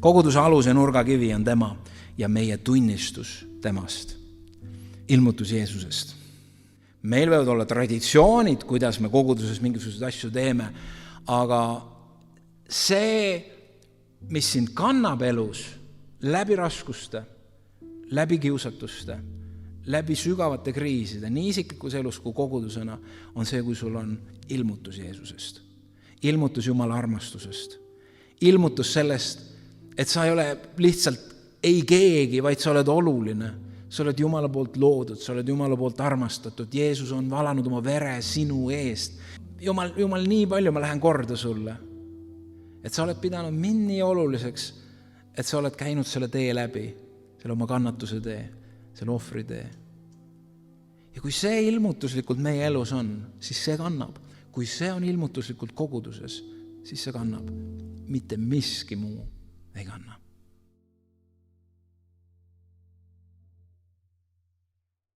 Koguduse aluse nurgakivi on tema ja meie tunnistus temast. Ilmutus Jeesusest. Meil võivad olla traditsioonid, kuidas me koguduses mingisuguseid asju teeme, aga see, mis sind kannab elus, läbi raskuste, läbi kiusatuste, läbi sügavate kriiside, nii isiklikus elus kui kogudusena, on see, kui sul on ilmutus Jeesusest. Ilmutus Jumala armastusest. Ilmutus sellest, et sa ei ole lihtsalt ei keegi, vaid sa oled oluline. Sa oled Jumala poolt loodud, sa oled Jumala poolt armastatud. Jeesus on valanud oma vere sinu eest. Jumal nii palju, ma lähen korda sulle. Et sa oled pidanud mind nii oluliseks, et sa oled käinud selle tee läbi, selle oma kannatuse tee, selle ohvri tee. Ja kui see ilmutuslikult meie elus on, siis see kannab. Kui see on ilmutuslikult koguduses, siis see kannab. Mitte miski muu ei kanna.